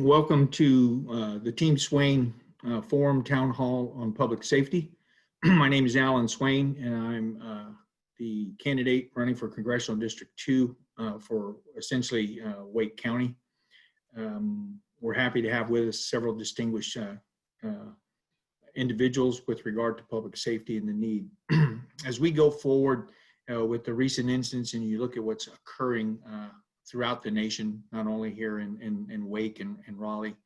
Welcome to the Team Swain Forum Town Hall on Public Safety. My name is Alan Swain, and I'm the candidate running for Congressional District 2 for essentially Wake County. We're happy to have with us several distinguished individuals with regard to public safety and the need. As we go forward with the recent incidents and you look at what's occurring throughout the nation, not only here in Wake and Raleigh,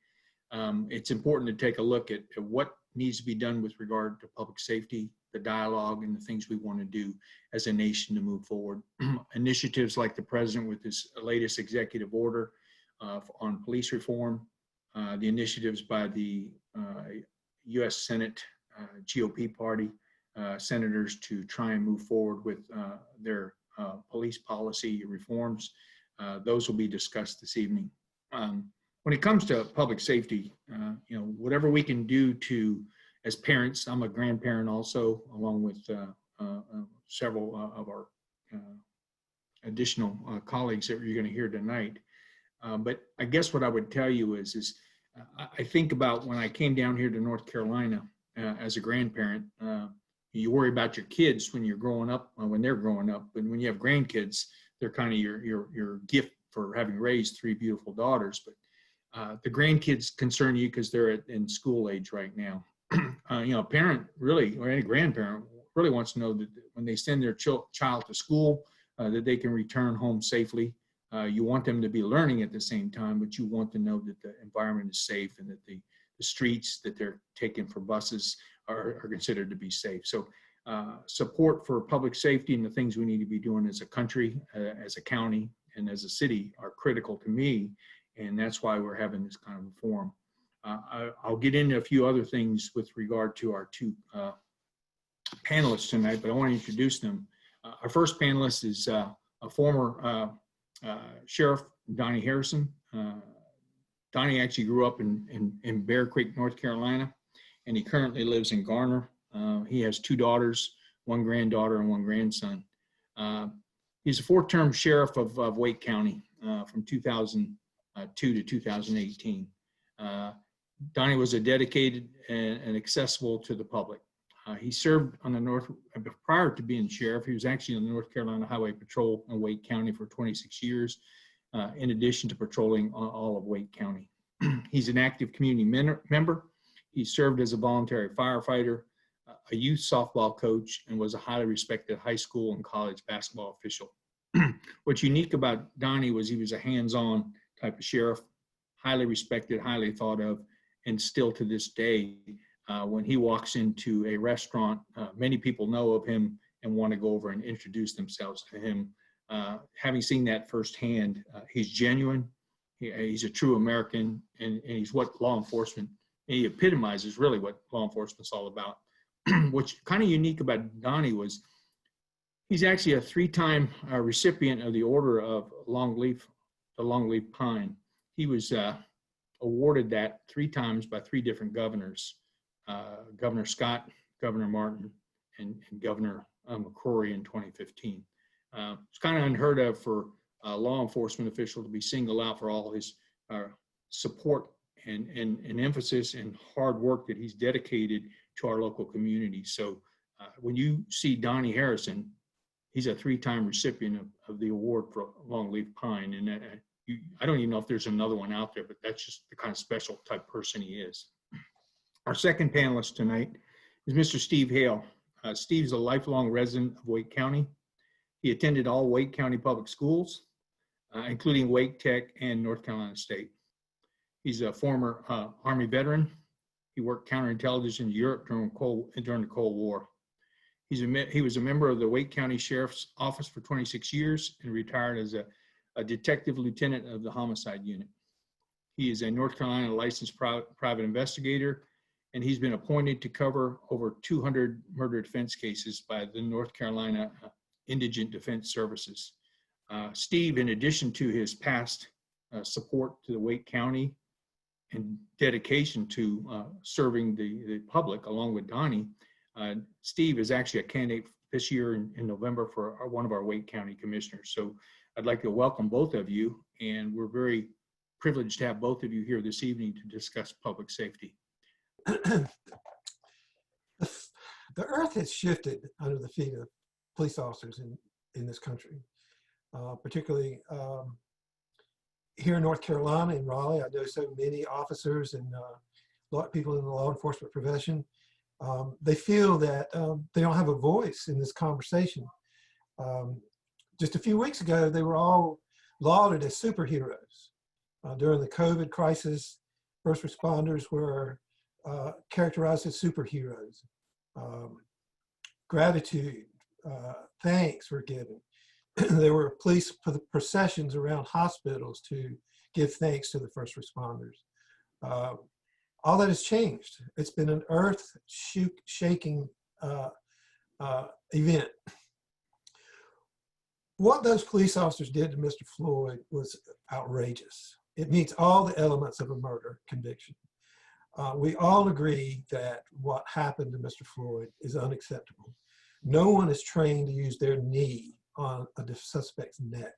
it's important to take a look at what needs to be done with regard to public safety, the dialogue, and the things we want to do as a nation to move forward. Initiatives like the president with his latest executive order on police reform, the initiatives by the U.S. Senate GOP party senators to try and move forward with their police policy reforms. Those will be discussed this evening. When it comes to public safety, whatever we can do to, as parents, I'm a grandparent also, along with several of our additional colleagues that you're going to hear tonight. But I guess what I would tell you is I think about when I came down here to North Carolina as a grandparent. You worry about your kids when you're growing up, when they're growing up, but when you have grandkids, they're kind of your gift for having raised three beautiful daughters. But the grandkids concern you because they're in school age right now. A parent really, or any grandparent really wants to know that when they send their child to school, that they can return home safely. You want them to be learning at the same time, but you want to know that the environment is safe and that the streets that they're taking for buses are considered to be safe. So support for public safety and the things we need to be doing as a country, as a county, and as a city are critical to me, and that's why we're having this kind of a forum. I'll get into a few other things with regard to our two panelists tonight, but I want to introduce them. Our first panelist is a former Sheriff, Donnie Harrison. Donnie actually grew up in Bear Creek, North Carolina, and he currently lives in Garner. He has two daughters, one granddaughter and one grandson. He's a four-term sheriff of Wake County from 2002 to 2018. Donnie was a dedicated and accessible to the public. He served on the prior to being sheriff, he was actually on the North Carolina Highway Patrol in Wake County for 26 years, in addition to patrolling all of Wake County. He's an active community member. He served as a voluntary firefighter, a youth softball coach, and was a highly respected high school and college basketball official. What's unique about Donnie was he was a hands-on type of sheriff, highly respected, highly thought of, and still to this day, when he walks into a restaurant, many people know of him and want to go over and introduce themselves to him. Having seen that firsthand, he's genuine, he's a true American, and he's what law enforcement, he epitomizes really what law enforcement's all about. What's kind of unique about Donnie was he's actually a three-time recipient of the Order of the Longleaf Pine. He was awarded that three times by three different governors, Governor Scott, Governor Martin, and Governor McCrory in 2015. It's kind of unheard of for a law enforcement official to be singled out for all his support and emphasis and hard work that he's dedicated to our local community. So when you see Donnie Harrison, he's a three-time recipient of the award for Longleaf Pine. And I don't even know if there's another one out there, but that's just the kind of special type person he is. Our second panelist tonight is Mr. Steve Hale. Steve's a lifelong resident of Wake County. He attended all Wake County public schools, including Wake Tech and North Carolina State. He's a former Army veteran. He worked counterintelligence in Europe during the Cold War. He was a member of the Wake County Sheriff's Office for 26 years and retired as a detective lieutenant of the homicide unit. He is a North Carolina licensed private investigator, and he's been appointed to cover over 200 murder defense cases by the North Carolina Indigent Defense Services. Steve, in addition to his past support to the Wake County and dedication to serving the public along with Donnie, Steve is actually a candidate this year in November for one of our Wake County commissioners. So I'd like to welcome both of you, and we're very privileged to have both of you here this evening to discuss public safety. The earth has shifted under the feet of police officers in this country, particularly here in North Carolina, in Raleigh. I know so many officers and a lot of people in the law enforcement profession. They feel that they don't have a voice in this conversation. Just a few weeks ago, they were all lauded as superheroes. During the COVID crisis, first responders were characterized as superheroes. Gratitude, thanks were given. There were police processions around hospitals to give thanks to the first responders. All that has changed. It's been an earth-shaking event. What those police officers did to Mr. Floyd was outrageous. It meets all the elements of a murder conviction. We all agree that what happened to Mr. Floyd is unacceptable. No one is trained to use their knee on a suspect's neck.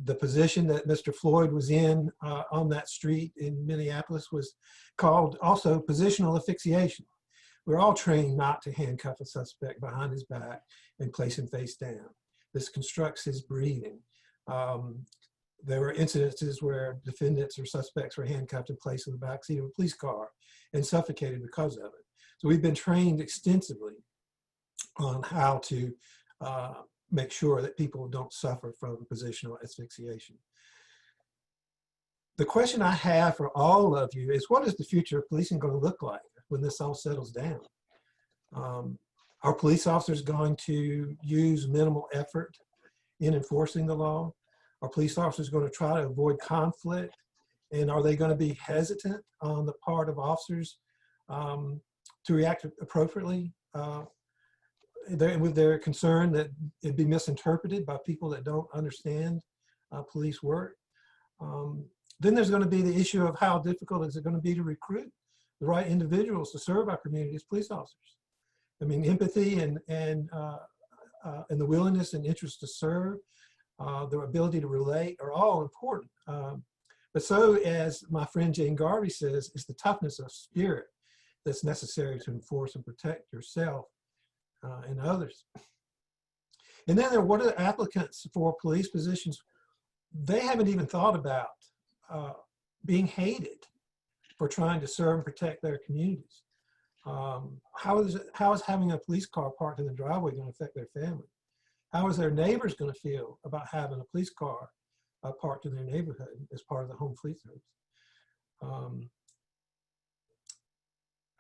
The position that Mr. Floyd was in on that street in Minneapolis was called also positional asphyxiation. We're all trained not to handcuff a suspect behind his back and place him face down. This constructs his breathing. There were incidences where defendants or suspects were handcuffed and placed in the backseat of a police car and suffocated because of it. So we've been trained extensively on how to make sure that people don't suffer from positional asphyxiation. The question I have for all of you is, what is the future of policing going to look like when this all settles down? Are police officers going to use minimal effort in enforcing the law? Are police officers going to try to avoid conflict? And are they going to be hesitant on the part of officers to react appropriately? With their concern that it'd be misinterpreted by people that don't understand police work. Then there's going to be the issue of how difficult is it going to be to recruit the right individuals to serve our community as police officers. I mean, empathy and the willingness and interest to serve, the ability to relate are all important. But so, as my friend Jane Garvey says, it's the toughness of spirit that's necessary to enforce and protect yourself and others. And then what are the applicants for police positions? They haven't even thought about being hated for trying to serve and protect their communities. How is having a police car parked in the driveway going to affect their family? How is their neighbors going to feel about having a police car parked in their neighborhood as part of the home fleet service?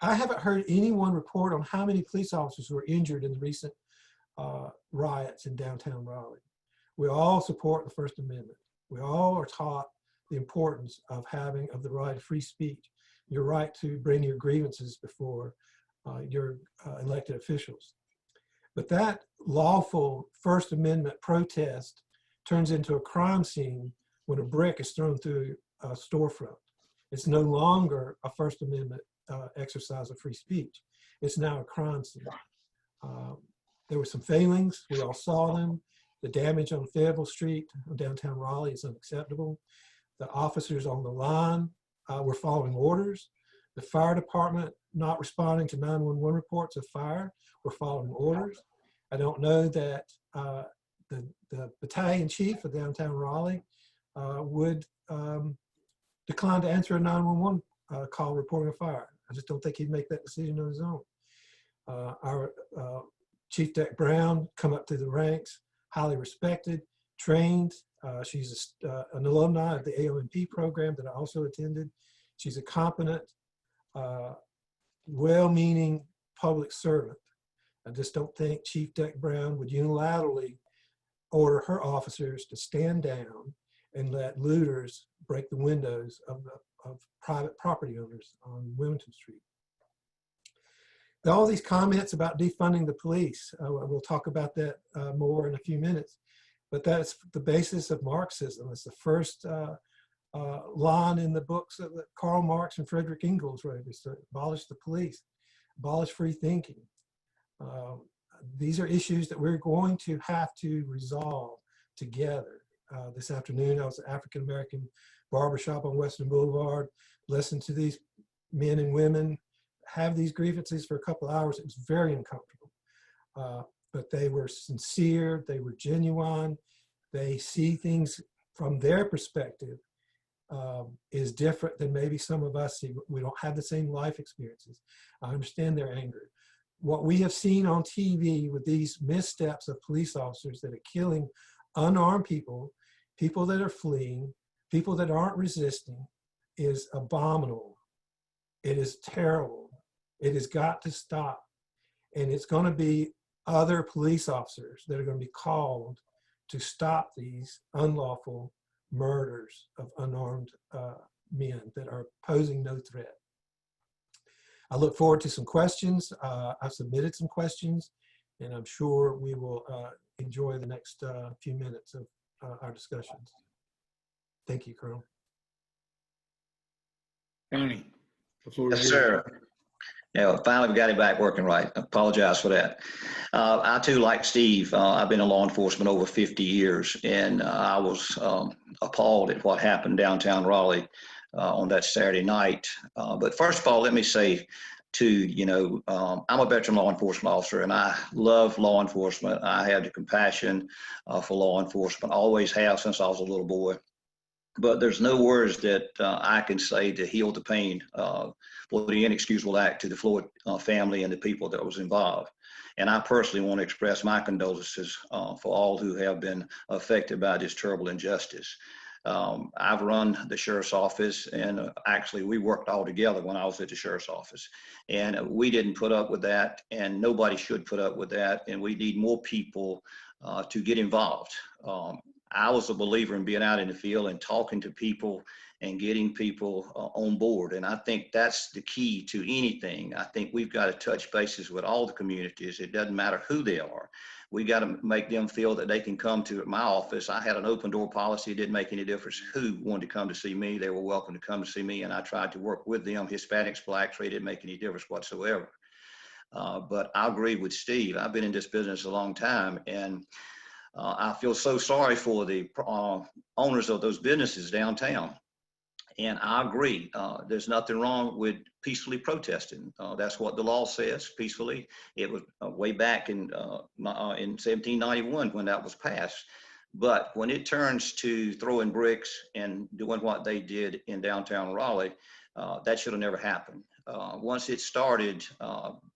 I haven't heard anyone report on how many police officers were injured in the recent riots in downtown Raleigh. We all support the First Amendment. We all are taught the importance of the right of free speech, your right to bring your grievances before your elected officials. But that lawful First Amendment protest turns into a crime scene when a brick is thrown through a storefront. It's no longer a First Amendment exercise of free speech. It's now a crime scene. There were some failings. We all saw them. The damage on Fayetteville Street, downtown Raleigh, is unacceptable. The officers on the line were following orders. The fire department not responding to 911 reports of fire were following orders. I don't know that the battalion chief of downtown Raleigh would decline to answer a 911 call reporting a fire. I just don't think he'd make that decision on his own. Our Chief Deck Brown come up through the ranks, highly respected, trained. She's an alumni of the AOMP program that I also attended. She's a competent, well-meaning public servant. I just don't think Chief Deck Brown would unilaterally order her officers to stand down and let looters break the windows of private property owners on Wilmington Street. All these comments about defunding the police, we'll talk about that more in a few minutes, but that's the basis of Marxism. It's the first line in the books that Karl Marx and Frederick Engels wrote, is to abolish the police, abolish free thinking. These are issues that we're going to have to resolve together. This afternoon, I was an African-American barbershop on Western Boulevard, listen to these men and women have these grievances for a couple of hours. It was very uncomfortable. But they were sincere, they were genuine, they see things from their perspective is different than maybe some of us see. We don't have the same life experiences. I understand their anger. What we have seen on TV with these missteps of police officers that are killing unarmed people, people that are fleeing, people that aren't resisting, is abominable. It is terrible. It has got to stop. And it's going to be other police officers that are going to be called to stop these unlawful murders of unarmed men that are posing no threat. I look forward to some questions. I've submitted some questions, and I'm sure we will enjoy the next few minutes of our discussions. Thank you, Colonel. Donnie, the floor is Yes, yours. sir. Yeah, finally we got it back working right. I apologize for that. I too, like Steve, I've been in law enforcement over 50 years, and I was appalled at what happened downtown Raleigh on that Saturday night. But first of all, let me say too, I'm a veteran law enforcement officer, and I love law enforcement. I have the compassion for law enforcement, always have since I was a little boy. But there's no words that I can say to heal the pain for the inexcusable act to the Floyd family and the people that was involved. And I personally want to express my condolences for all who have been affected by this terrible injustice. I've run the sheriff's office, and actually we worked all together when I was at the sheriff's office. And we didn't put up with that, and nobody should put up with that. And we need more people to get involved. I was a believer in being out in the field and talking to people and getting people on board. And I think that's the key to anything. I think we've got to touch bases with all the communities. It doesn't matter who they are. We got to make them feel that they can come to my office. I had an open door policy. It didn't make any difference who wanted to come to see me. They were welcome to come to see me. And I tried to work with them, Hispanics, blacks, it didn't make any difference whatsoever. But I agree with Steve. I've been in this business a long time, and I feel so sorry for the owners of those businesses downtown. And I agree, there's nothing wrong with peacefully protesting. That's what the law says, peacefully. It was way back in 1791 when that was passed. But when it turns to throwing bricks and doing what they did in downtown Raleigh, that should have never happened. Once it started,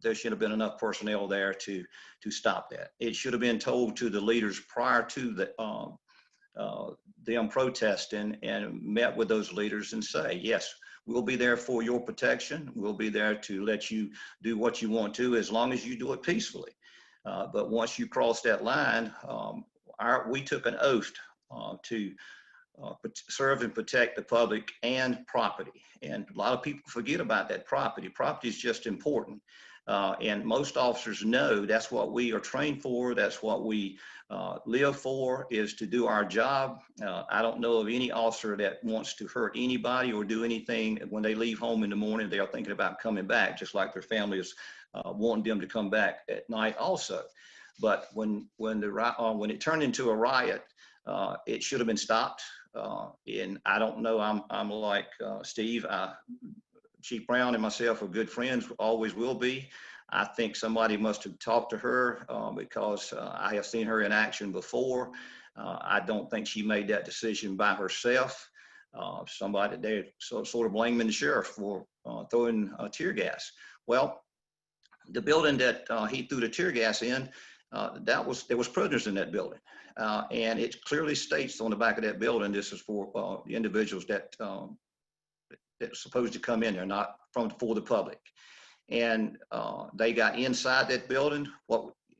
there should have been enough personnel there to stop that. It should have been told to the leaders prior to them protesting, and met with those leaders and say, yes, we'll be there for your protection. We'll be there to let you do what you want to, as long as you do it peacefully. But once you cross that line, we took an oath to serve and protect the public and property. And a lot of people forget about that property. Property is just important. And most officers know that's what we are trained for. That's what we live for, is to do our job. I don't know of any officer that wants to hurt anybody or do anything. When they leave home in the morning, they are thinking about coming back, just like their family is wanting them to come back at night also. But when it turned into a riot, it should have been stopped. And I don't know, I'm like Steve, Chief Brown and myself are good friends, always will be. I think somebody must have talked to her because I have seen her in action before. I don't think she made that decision by herself. Somebody there sort of blaming the sheriff for throwing tear gas. Well, the building that he threw the tear gas in, there was prisoners in that building. And it clearly states on the back of that building, this is for the individuals that's supposed to come in there, not for the public. And they got inside that building.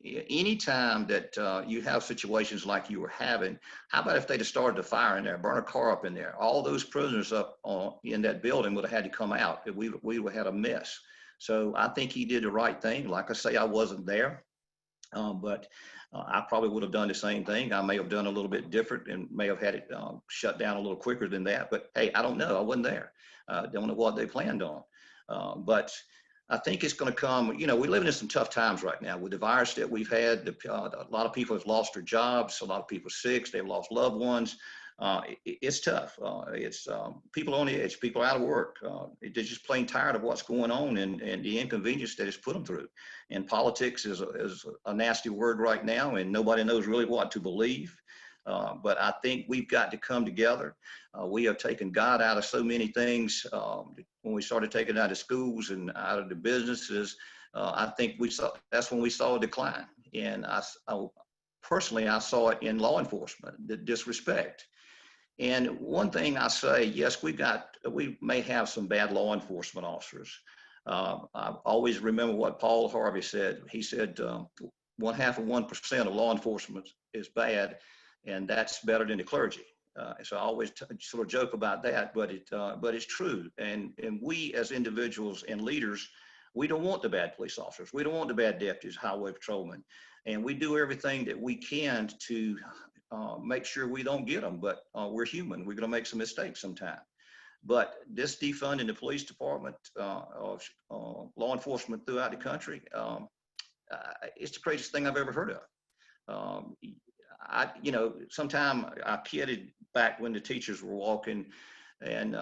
Anytime that you have situations like you were having, how about if they'd have started a fire in there, burn a car up in there? All those prisoners up in that building would have had to come out. We would have had a mess. So I think he did the right thing. Like I say, I wasn't there, but I probably would have done the same thing. I may have done a little bit different and may have had it shut down a little quicker than that. But hey, I don't know. I wasn't there. Don't know what they planned on. But I think it's going to come. We're living in some tough times right now with the virus that we've had. A lot of people have lost their jobs. A lot of people are sick. They've lost loved ones. it's tough. It's people on the edge, people out of work. They're just plain tired of what's going on and the inconvenience that it's put them through. And politics is a nasty word right now, and nobody knows really what to believe. But I think we've got to come together. We have taken God out of so many things. When we started taking it out of schools and out of the businesses, I think that's when we saw a decline. And I personally, I saw it in law enforcement, the disrespect. And one thing I say, yes, we may have some bad law enforcement officers. I always remember what Paul Harvey said. He said, 0.5% of law enforcement is bad, and that's better than the clergy. So I always sort of joke about that, but it's true. And we as individuals and leaders, we don't want the bad police officers. We don't want the bad deputies, highway patrolmen. And we do everything that we can to make sure we don't get them, but we're human. We're going to make some mistakes sometime. But this defunding the police department, of law enforcement throughout the country, it's the craziest thing I've ever heard of. Sometime I kidded back when the teachers were walking and,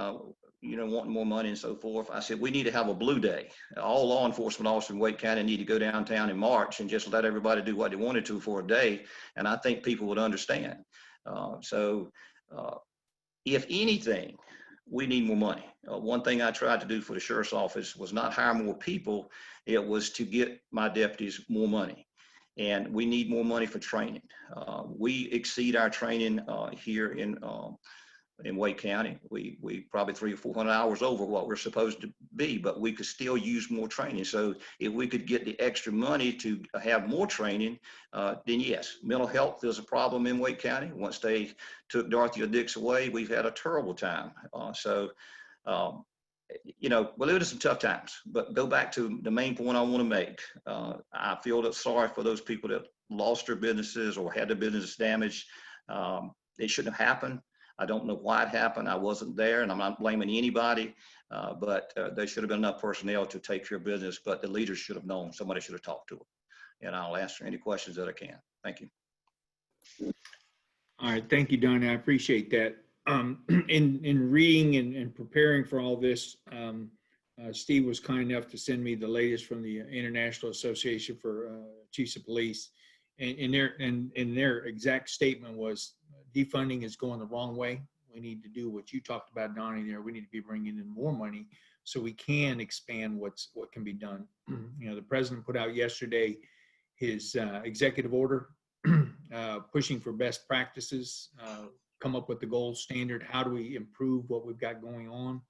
wanting more money and so forth. I said, we need to have a blue day. All law enforcement officers in Wake County need to go downtown and march and just let everybody do what they wanted to for a day. And I think people would understand. If anything, we need more money. One thing I tried to do for the sheriff's office was not hire more people. It was to get my deputies more money. And we need more money for training. We exceed our training here in Wake County. We probably 300 or 400 hours over what we're supposed to be, but we could still use more training. So if we could get the extra money to have more training, then yes, mental health is a problem in Wake County. Once they took Dorothy Dix away, we've had a terrible time. We're living in some tough times, but go back to the main point I want to make. I feel sorry for those people that lost their businesses or had their business damaged. It shouldn't have happened. I don't know why it happened. I wasn't there, and I'm not blaming anybody, but there should have been enough personnel to take care of business, but the leaders should have known. Somebody should have talked to them. And I'll answer any questions that I can. Thank you. All right, thank you, Donnie. I appreciate that. In reading and preparing for all this, Steve was kind enough to send me the latest from the International Association for Chiefs of Police, and their exact statement was defunding is going the wrong way. We need to do what you talked about, Donnie. There, we need to be bringing in more money so we can expand what can be done. The president put out yesterday his executive order pushing for best practices, come up with the gold standard. How do we improve what we've got going on?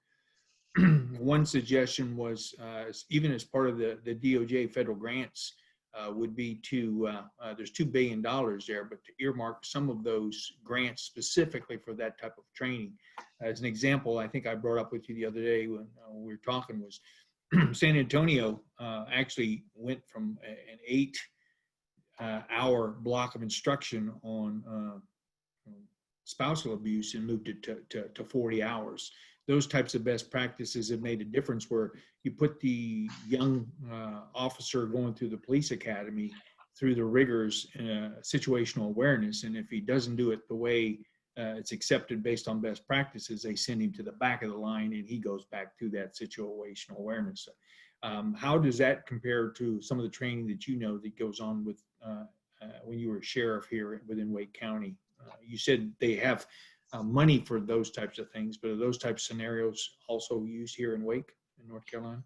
One suggestion was, even as part of the DOJ federal grants, would be to, there's $2 billion there, but to earmark some of those grants specifically for that type of training. As an example, I think I brought up with you the other day when we were talking was San Antonio actually went from an 8-hour block of instruction on spousal abuse and moved it to 40 hours. Those types of best practices have made a difference where you put the young officer going through the police academy through the rigors in situational awareness. And if he doesn't do it the way it's accepted based on best practices, they send him to the back of the line and he goes back to that situational awareness. How does that compare to some of the training that that goes on with when you were sheriff here within Wake County? You said they have money for those types of things, but are those types of scenarios also used here in Wake, in North Carolina?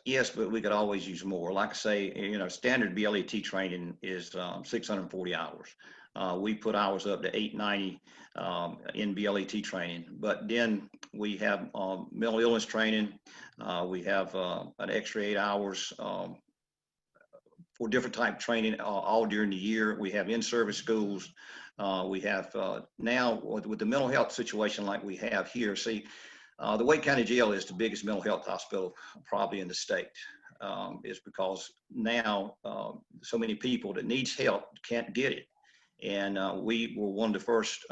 Yes, but we could always use more. Like I say, standard BLET training is 640 hours. We put hours up to 890 in BLET training, but then we have mental illness training. We have an extra 8 hours for different type of training all during the year. We have in-service schools. We have now with the mental health situation like we have here. See, the Wake County Jail is the biggest mental health hospital probably in the state. It's because now so many people that needs help can't get it. And we were one of the first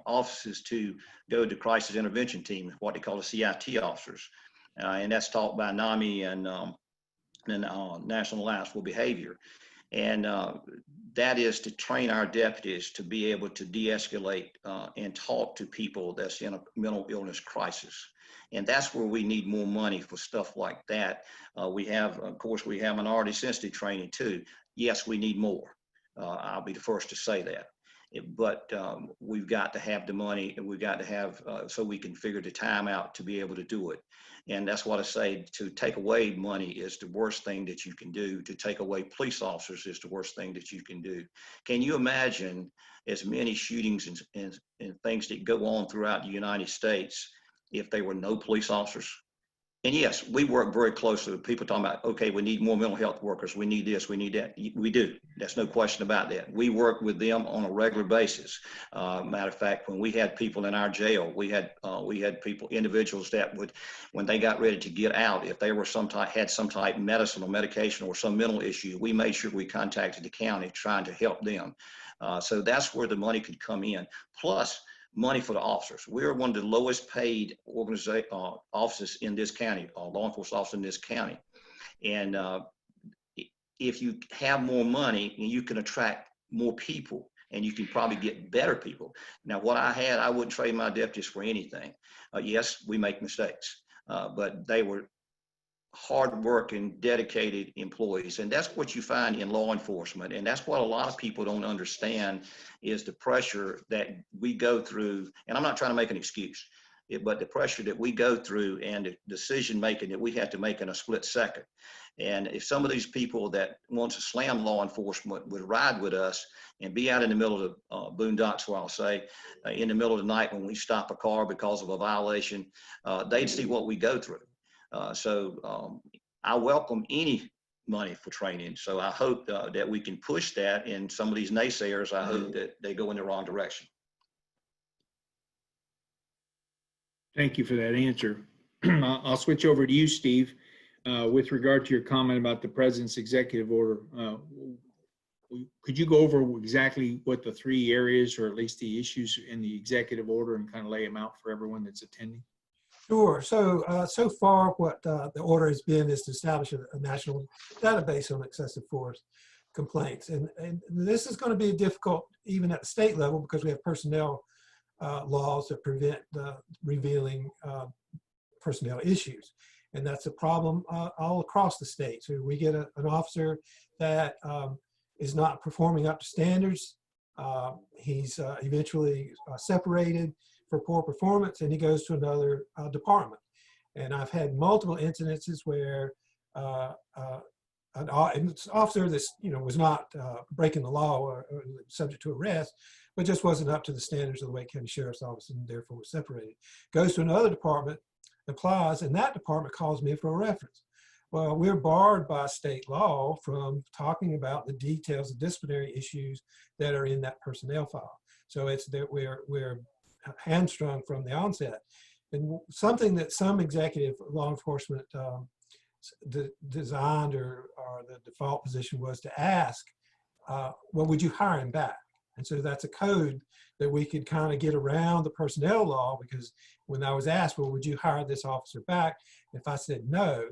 offices to go to crisis intervention team, what they call the CIT officers. And that's taught by NAMI and National Alliance for Behavior. And that is to train our deputies to be able to de-escalate and talk to people that's in a mental illness crisis. And that's where we need more money for stuff like that. We have, of course, we have minority sensitive training too. Yes, we need more. I'll be the first to say that. But we've got to have the money, and we've got to have so we can figure the time out to be able to do it. And that's what I say, to take away money is the worst thing that you can do. To take away police officers is the worst thing that you can do. Can you imagine as many shootings and things that go on throughout the United States if there were no police officers? And yes, we work very closely with people talking about, okay, we need more mental health workers. We need this, we need that. We do. There's no question about that. We work with them on a regular basis. Matter of fact, when we had people in our jail, we had people, individuals that would, when they got ready to get out, if they were had some type of medicine or medication or some mental issue, we made sure we contacted the county trying to help them. So that's where the money could come in. Plus, money for the officers. We're one of the lowest paid officers in this county, law enforcement officers in this county. And if you have more money, you can attract more people, and you can probably get better people. Now, what I wouldn't trade my deputies for anything. Yes, we make mistakes, but they were hardworking, dedicated employees. And that's what you find in law enforcement. And that's what a lot of people don't understand, is the pressure that we go through. And I'm not trying to make an excuse, but the pressure that we go through and the decision making that we have to make in a split second. And if some of these people that want to slam law enforcement would ride with us and be out in the middle of the boondocks, where I'll say, in the middle of the night when we stop a car because of a violation, they'd see what we go through. So I welcome any money for training. So I hope that we can push that, and some of these naysayers, I hope that they go in the wrong direction. Thank you for that answer. I'll switch over to you, Steve. With regard to your comment about the president's executive order, could you go over exactly what the 3 areas, or at least the issues in the executive order, and kind of lay them out for everyone that's attending? Sure. So, so far, what the order has been is to establish a national database on excessive force complaints. And this is going to be difficult even at the state level, because we have personnel laws that prevent revealing personnel issues. And that's a problem all across the state. So we get an officer that is not performing up to standards. He's eventually separated for poor performance, and he goes to another department. And I've had multiple incidences where an officer that's, was not breaking the law or subject to arrest, but just wasn't up to the standards of the Wake County Sheriff's Office, and therefore was separated. Goes to another department, applies, and that department calls me for a reference. Well, we're barred by state law from talking about the details of disciplinary issues that are in that personnel file. So it's that we're hamstrung from the onset. And something that some executive law enforcement designed, or the default position was to ask, well, would you hire him back? And so that's a code that we could kind of get around the personnel law, because when I was asked, well, would you hire this officer back? If I said no,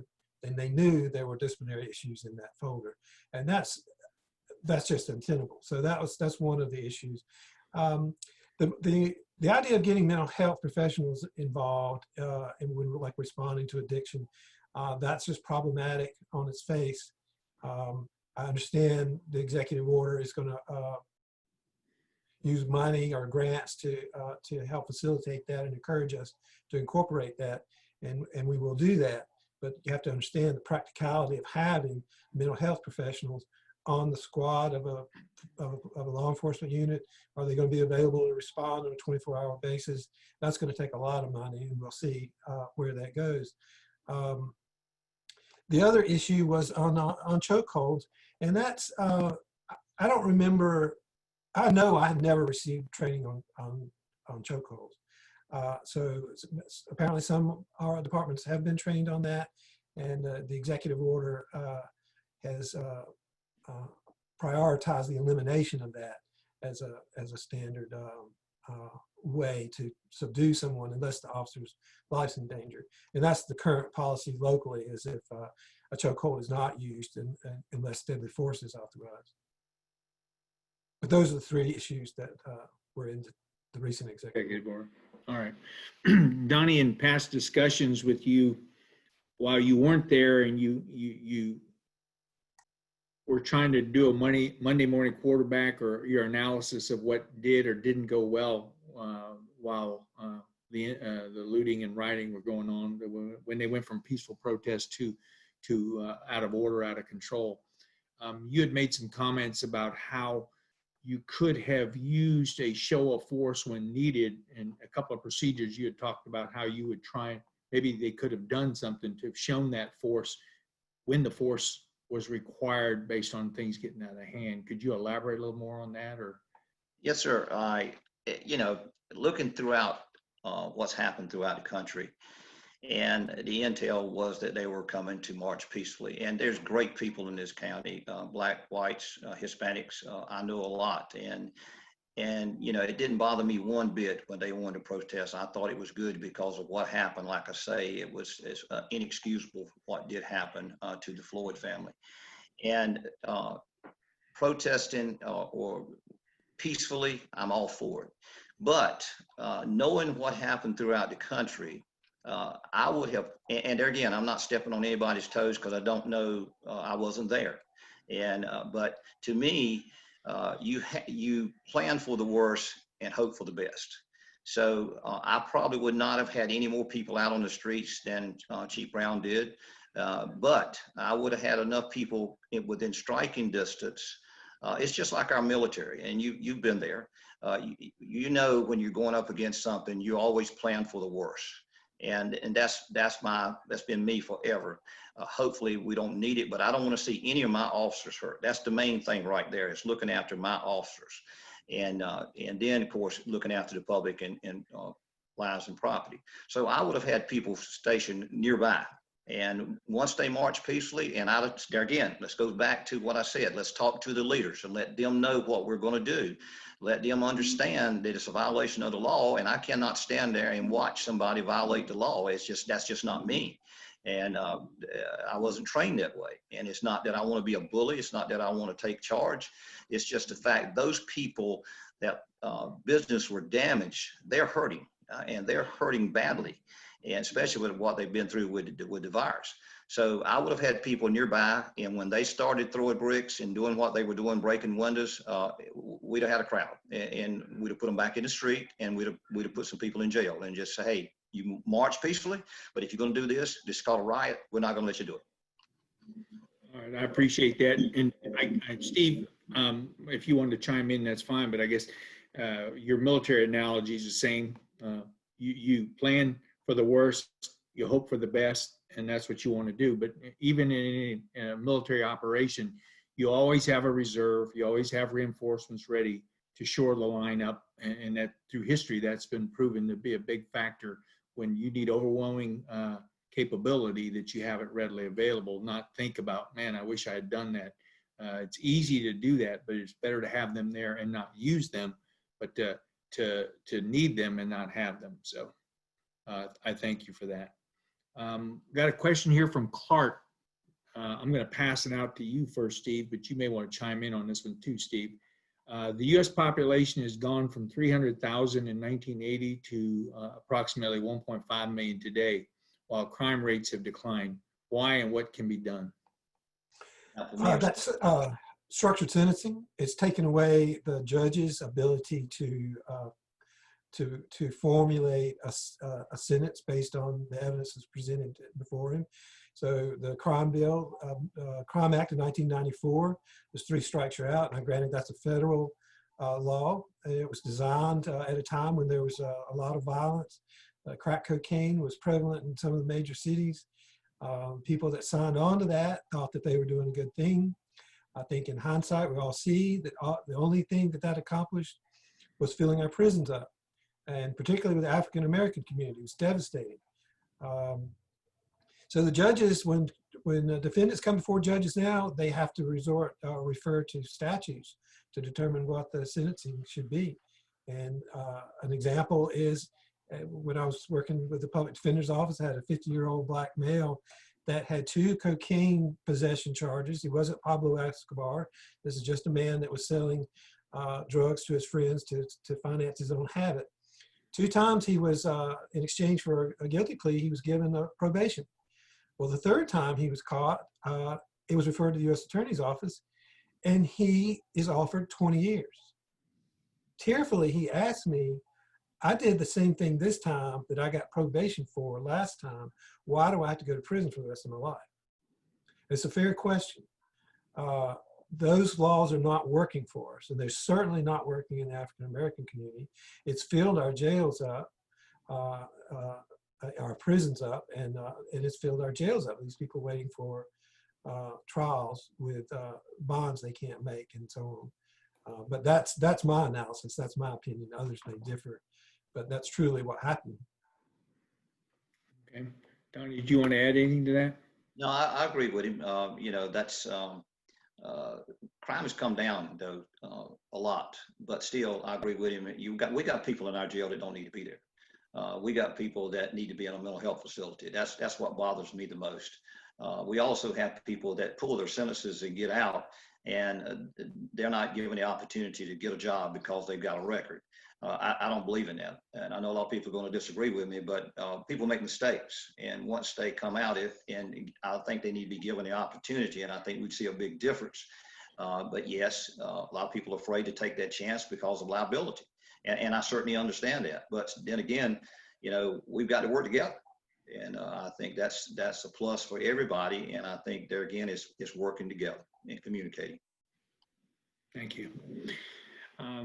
then they knew there were disciplinary issues in that folder. And that's just untenable. So that's one of the issues. The idea of getting mental health professionals involved and when like responding to addiction, that's just problematic on its face. I understand the executive order is going to use money or grants to help facilitate that and encourage us to incorporate that, and we will do that. But you have to understand the practicality of having mental health professionals on the squad of a law enforcement unit. Are they going to be available to respond on a 24-hour basis? That's going to take a lot of money, and we'll see where that goes. The other issue was on chokeholds, and that's, I don't remember, I know I have never received training on chokeholds. So apparently some our departments have been trained on that, and the executive order has prioritize the elimination of that as a standard way to subdue someone unless the officer's life's in danger. And that's the current policy locally, is if a a chokehold is not used unless deadly force is authorized. But those are the three issues that were in the recent executive order. All right. Donnie, in past discussions with you, while you weren't there and you were trying to do a Monday morning quarterback, or your analysis of what did or didn't go well while the looting and rioting were going on, when they went from peaceful protest to out of order, out of control. You had made some comments about how you could have used a show of force when needed, and a couple of procedures you had talked about how you would try, maybe they could have done something to have shown that force when the force was required based on things getting out of hand. Could you elaborate a little more on that? Or Yes, sir. Looking throughout what's happened throughout the country, and the intel was that they were coming to march peacefully. And there's great people in this county, black, whites, Hispanics. I know a lot, and it didn't bother me one bit when they wanted to protest. I thought it was good because of what happened. Like I say, it's inexcusable what did happen to the Floyd family, and protesting or peacefully, I'm all for it. But knowing what happened throughout the country, I would have, and there again, I'm not stepping on anybody's toes because I don't know, I wasn't there. But to me, you plan for the worst and hope for the best. So I probably would not have had any more people out on the streets than Chief Brown did. But I would have had enough people within striking distance. It's just like our military, and you've been there. You know, when you're going up against something, you always plan for the worst. And that's been me forever. Hopefully we don't need it, but I don't want to see any of my officers hurt. That's the main thing right there, is looking after my officers. And then of course, looking after the public and lives and property. So I would have had people stationed nearby. And once they march peacefully, and there again, let's go back to what I said. Let's talk to the leaders and let them know what we're going to do. Let them understand that it's a violation of the law, and I cannot stand there and watch somebody violate the law. That's just not me. And I wasn't trained that way. And it's not that I want to be a bully. It's not that I want to take charge. It's just the fact those people that business were damaged, they're hurting, and they're hurting badly. And especially with what they've been through with the virus. So I would have had people nearby, and when they started throwing bricks and doing what they were doing, breaking windows, we'd have had a crowd, and we'd have put them back in the street, and we'd have put some people in jail, and just say, hey, you march peacefully, but if you're going to do this is called a riot, we're not going to let you do it. all right, I appreciate that. And Steve, if you wanted to chime in, that's fine. But I guess your military analogy is the same. You plan for the worst, you hope for the best, and that's what you want to do. But even in a military operation, you always have a reserve, you always have reinforcements ready to shore the line up, and that through history, that's been proven to be a big factor when you need overwhelming capability, that you have it readily available, not think about, man, I wish I had done that. It's easy to do that, but it's better to have them there and not use them, but to need them and not have them. So I thank you for that. Got a question here from Clark. I'm going to pass it out to you first, Steve, but you may want to chime in on this one too, Steve. The U.S. population has gone from 300,000 in 1980 to approximately 1.5 million today, while crime rates have declined. Why and what can be done? That's structured sentencing. It's taken away the judge's ability to formulate a sentence based on the evidence that's presented before him. So the Crime Bill, Crime Act of 1994 was 3 strikes you're out. And granted, that's a federal law. It was designed at a time when there was a lot of violence. Crack cocaine was prevalent in some of the major cities. People that signed on to that thought that they were doing a good thing. I think in hindsight, we all see that the only thing that accomplished was filling our prisons up. And particularly with the African-American community, it was devastating. So the judges, when the defendants come before judges now, they have to refer to statutes to determine what the sentencing should be. And an example is when I was working with the public defender's office, I had a 50-year-old black male that had 2 cocaine possession charges. He wasn't Pablo Escobar. This is just a man that was selling drugs to his friends to finance his own habit. 2 times he was, in exchange for a guilty plea, he was given probation. Well, the 3rd time he was caught, it was referred to the U.S. Attorney's Office, and he is offered 20 years. Tearfully, he asked me, I did the same thing this time that I got probation for last time. Why do I have to go to prison for the rest of my life? It's a fair question. Those laws are not working for us, and they're certainly not working in the African-American community. It's filled our jails up, our prisons up, and it's filled our jails up. These people waiting for trials with bonds they can't make and so on. But that's my analysis. That's my opinion. Others may differ, but that's truly what happened. Okay. Donnie, did you want to add anything to that? No, I agree with him. You know, that's crime has come down though a lot, but still, I agree with him. We got people in our jail that don't need to be there. We got people that need to be in a mental health facility. That's what bothers me the most. We also have people that pull their sentences and get out, and they're not given the opportunity to get a job because they've got a record. I don't believe in that. And I know a lot of people are going to disagree with me, but people make mistakes. And once they come out, and I think they need to be given the opportunity, and I think we'd see a big difference. But yes, a lot of people are afraid to take that chance because of liability. And I certainly understand that. But then again, you know, we've got to work together. And I think that's a plus for everybody. And I think there again is working together and communicating. Thank you.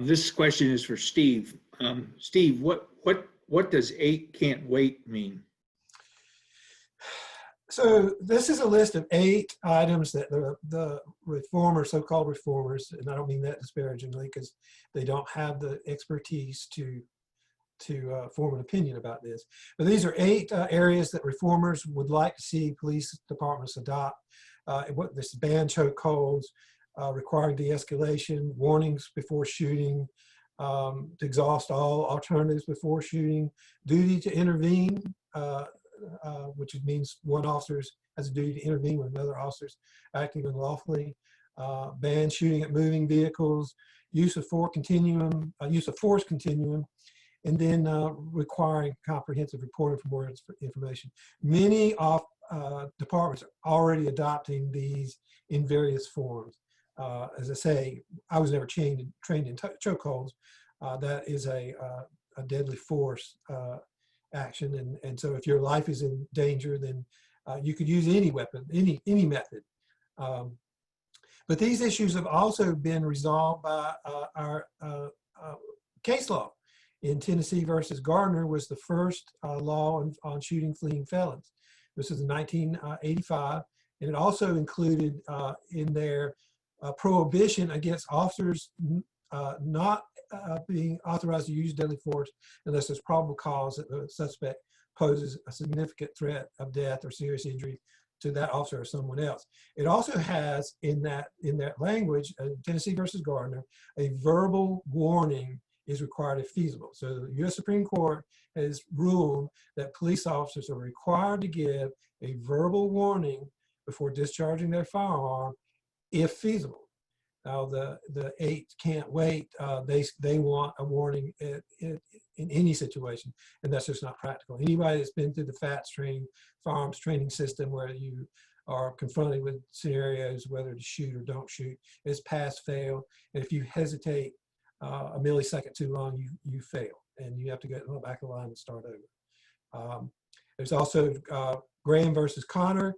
This question is for Steve. Steve, what does 8 can't wait mean? So this is a list of 8 items that the reformers, so-called reformers, and I don't mean that disparagingly because they don't have the expertise to form an opinion about this. But these are 8 areas that reformers would like to see police departments adopt. This ban chokeholds, requiring de-escalation, warnings before shooting, to exhaust all alternatives before shooting, duty to intervene, which means one officer has a duty to intervene when another officer's acting unlawfully, ban shooting at moving vehicles, use of force continuum, and then requiring comprehensive reporting for more information. Many departments are already adopting these in various forms. As I say, I was never trained in chokeholds. That is a deadly force action, and so if your life is in danger, then you could use any weapon, any method. But these issues have also been resolved by our case law. In Tennessee versus Gardner was the first law on shooting fleeing felons. This was in 1985, and it also included in there prohibition against officers not being authorized to use deadly force unless there's probable cause that the suspect poses a significant threat of death or serious injury to that officer or someone else. It also has in that language, Tennessee versus Gardner, a verbal warning is required if feasible. So the U.S. Supreme Court has ruled that police officers are required to give a verbal warning before discharging their firearm if feasible. Now the 8 can't wait. They want a warning in any situation, and that's just not practical. Anybody that's been through the FATS training, firearms training system, where you are confronted with scenarios whether to shoot or don't shoot, it's pass fail. And if you hesitate a millisecond too long, you fail, and you have to get in the back of the line and start over. There's also Graham versus Connor,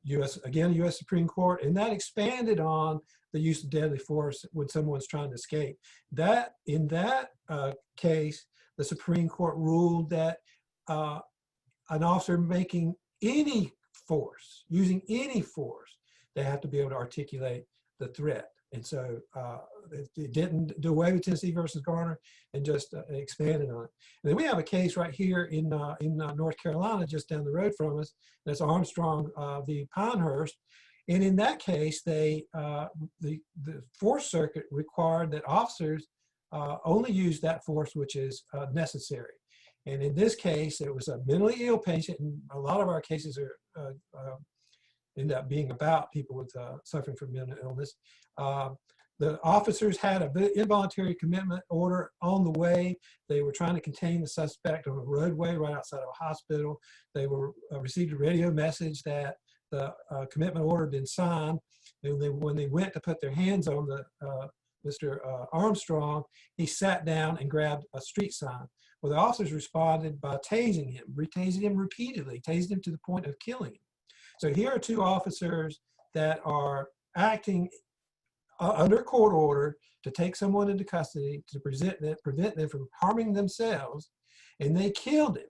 U.S. Supreme Court, and that expanded on the use of deadly force when someone's trying to escape. In that case, the Supreme Court ruled that an officer making any force, using any force, they have to be able to articulate the threat. And so it didn't do away with Tennessee versus Garner and just expanded on it. And then we have a case right here in North Carolina, just down the road from us. That's Armstrong v. Pinehurst. And in that case, the Fourth Circuit required that officers only use that force which is necessary. And in this case, it was a mentally ill patient, and a lot of our cases are end up being about people with suffering from mental illness. The officers had an involuntary commitment order on the way. They were trying to contain the suspect on a roadway right outside of a hospital. They were received a radio message that the commitment order had been signed. And when they went to put their hands on the Mr. Armstrong, he sat down and grabbed a street sign. Well, the officers responded by tasing him repeatedly, tasing him to the point of killing him. So here are two officers that are acting under court order to take someone into custody to prevent them from harming themselves, and they killed him.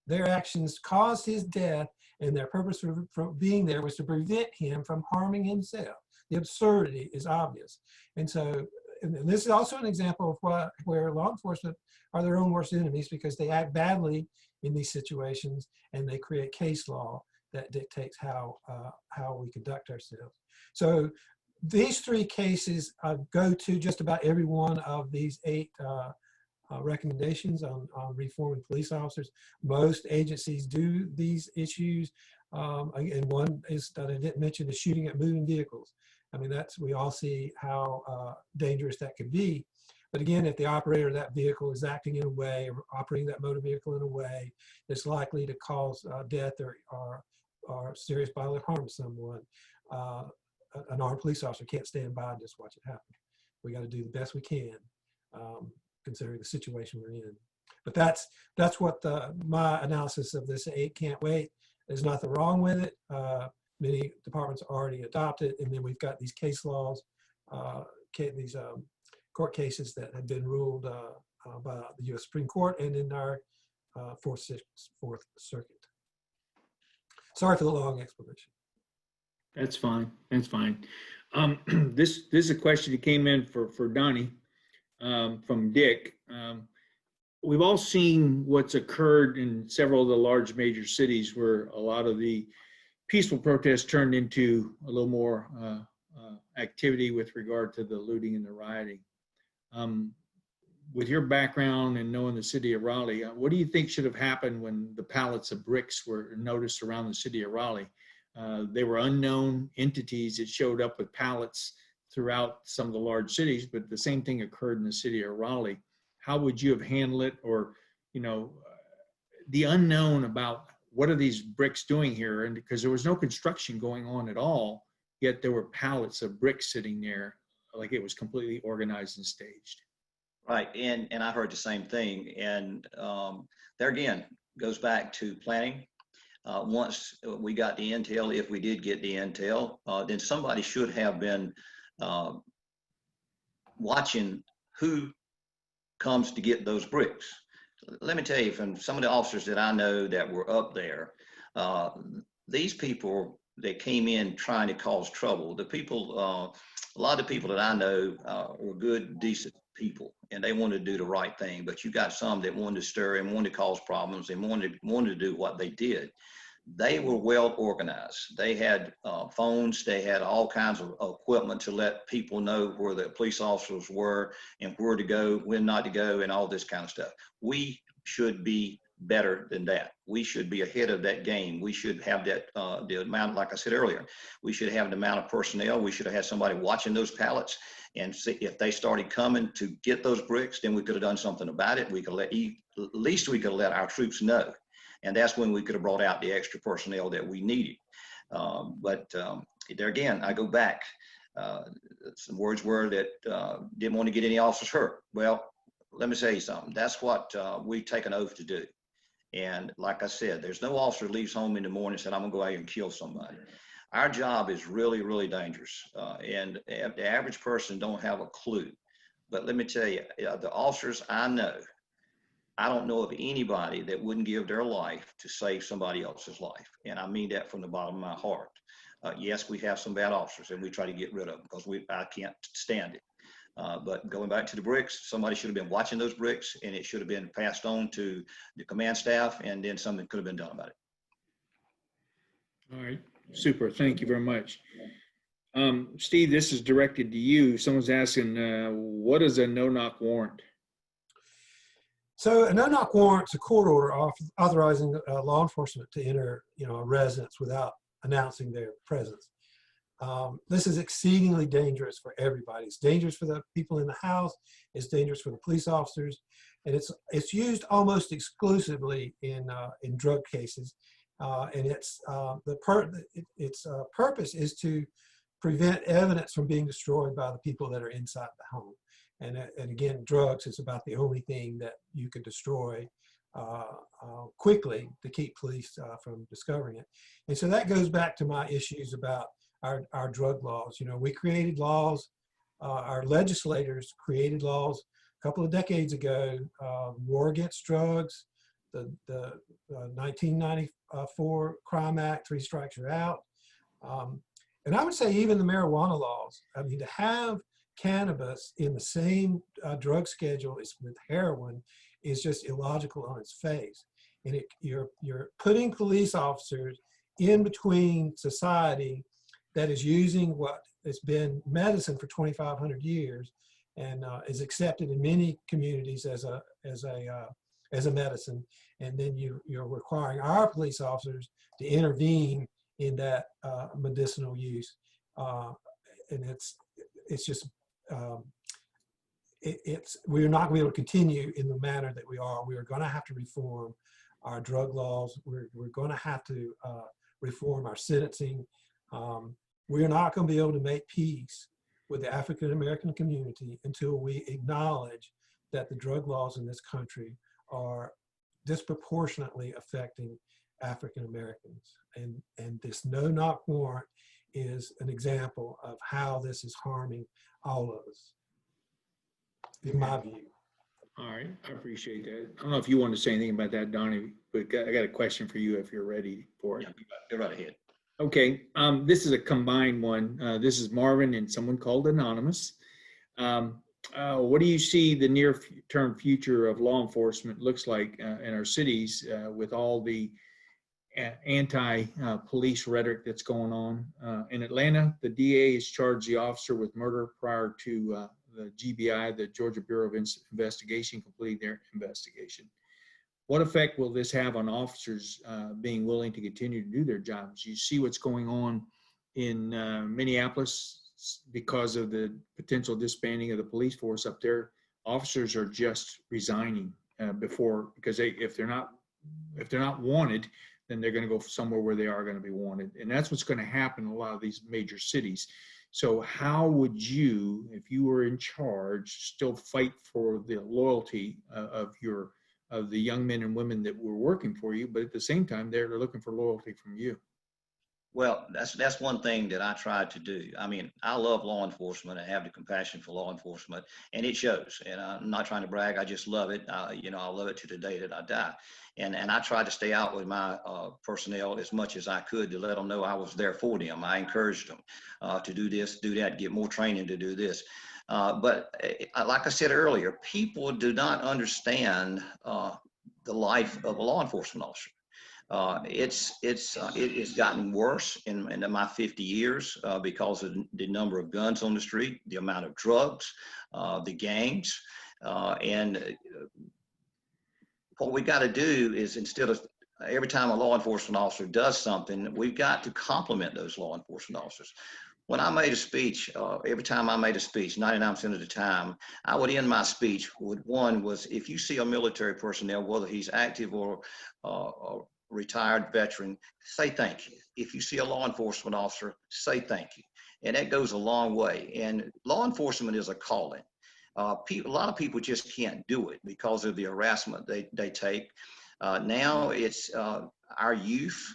Their actions caused his death, and their purpose for being there was to prevent him from harming himself. The absurdity is obvious. And so, and this is also an example of where law enforcement are their own worst enemies, because they act badly in these situations and they create case law that dictates how we conduct ourselves. So these three cases go to just about every one of these 8 recommendations on reforming police officers. Most agencies do these issues. And one is that I didn't mention, the shooting at moving vehicles. I mean, we all see how dangerous that could be. But again, if the operator of that vehicle is acting in a way, or operating that motor vehicle in a way that's likely to cause death or serious bodily harm to someone, an armed police officer can't stand by and just watch it happen. We got to do the best we can, considering the situation we're in. But that's what my analysis of this 8 can't wait. There's nothing wrong with it. Many departments already adopted, and then we've got these case laws, these court cases that have been ruled by the U.S. Supreme Court and in our Fourth Circuit. Sorry for the long explanation. That's fine. That's fine. This is a question that came in for Donnie from Dick. We've all seen what's occurred in several of the large major cities where a lot of the peaceful protests turned into a little more activity with regard to the looting and the rioting. With your background and knowing the city of Raleigh, what do you think should have happened when the pallets of bricks were noticed around the city of Raleigh? They were unknown entities that showed up with pallets throughout some of the large cities, but the same thing occurred in the city of Raleigh. How would you have handled it? Or, the unknown about what are these bricks doing here? And because there was no construction going on at all, yet there were pallets of bricks sitting there like it was completely organized and staged. Right, and I heard the same thing. And there again, goes back to planning. Once we got the intel, if we did get the intel, then somebody should have been watching who comes to get those bricks. Let me tell you, from some of the officers that I know that were up there, these people that came in trying to cause trouble, a lot of the people that I know were good, decent people, and they wanted to do the right thing. But you got some that wanted to stir and wanted to cause problems and wanted to do what they did. They were well organized. They had phones. They had all kinds of equipment to let people know where the police officers were and where to go, when not to go, and all this kind of stuff. We should be better than that. We should be ahead of that game. We should have that, the amount, like I said earlier, we should have the amount of personnel. We should have had somebody watching those pallets, and see if they started coming to get those bricks, then we could have done something about it. We could at least we could have let our troops know. And that's when we could have brought out the extra personnel that we needed. But there again, I go back. Some words were that didn't want to get any officers hurt. Well, let me say something. That's what we take an oath to do. And like I said, there's no officer leaves home in the morning and said, I'm going to go out and kill somebody. Our job is really, really dangerous. And the average person don't have a clue. But let me tell you, the officers I know, I don't know of anybody that wouldn't give their life to save somebody else's life. And I mean that from the bottom of my heart. Yes, we have some bad officers and we try to get rid of them because I can't stand it. But going back to the bricks, somebody should have been watching those bricks, and it should have been passed on to the command staff, and then something could have been done about it. All right, super. Thank you very much. Steve, this is directed to you. Someone's asking, what is a no-knock warrant? So a no-knock warrant's a court order authorizing law enforcement to enter, a residence without announcing their presence. This is exceedingly dangerous for everybody. It's dangerous for the people in the house. It's dangerous for the police officers, and it's used almost exclusively in drug cases. And its purpose is to prevent evidence from being destroyed by the people that are inside the home. And again, drugs is about the only thing that you could destroy quickly to keep police from discovering it. And so that goes back to my issues about our drug laws. We created laws, our legislators created laws a couple of decades ago, war against drugs, the 1994 Crime Act, 3 strikes you're out. And I would say even the marijuana laws, to have cannabis in the same drug schedule as with heroin is just illogical on its face. And you're putting police officers in between society that is using what has been medicine for 2,500 years and is accepted in many communities as a medicine. And then you're requiring our police officers to intervene in that medicinal use. And it's just, we're not going to be able to continue in the manner that we are. We are going to have to reform our drug laws. We're going to have to reform our sentencing. We're not going to be able to make peace with the African American community until we acknowledge that the drug laws in this country are disproportionately affecting African Americans. And this no-knock warrant is an example of how this is harming all of us, in my view. All right, I appreciate that. I don't know if you want to say anything about that, Donnie, but I got a question for you if you're ready for it. Yeah, go right ahead. Okay, this is a combined one. This is Marvin and someone called Anonymous. What do you see the near-term future of law enforcement looks like in our cities with all the anti-police rhetoric that's going on? In Atlanta, the DA has charged the officer with murder prior to the GBI, the Georgia Bureau of Investigation, completing their investigation. What effect will this have on officers being willing to continue to do their jobs? You see what's going on in Minneapolis because of the potential disbanding of the police force up there. Officers are just resigning because if they're not wanted, then they're going to go somewhere where they are going to be wanted, and that's what's going to happen in a lot of these major cities. So how would you, if you were in charge, still fight for the loyalty of the young men and women that were working for you, but at the same time, they're looking for loyalty from you? Well, that's one thing that I tried to do. I love law enforcement. I have the compassion for law enforcement, and it shows. And I'm not trying to brag. I just love it. I love it to the day that I die. And I tried to stay out with my personnel as much as I could to let them know I was there for them. I encouraged them to do this, do that, get more training to do this. But like I said earlier, people do not understand the life of a law enforcement officer. It's gotten worse in my 50 years because of the number of guns on the street, the amount of drugs, the gangs, and what we got to do is, instead of every time a law enforcement officer does something, we've got to compliment those law enforcement officers. When I made a speech, every time I made a speech, 99% of the time, I would end my speech with one was, if you see a military personnel, whether he's active or retired veteran, say thank you. If you see a law enforcement officer, say thank you. And that goes a long way. And law enforcement is a calling. A lot of people just can't do it because of the harassment they take. Now it's our youth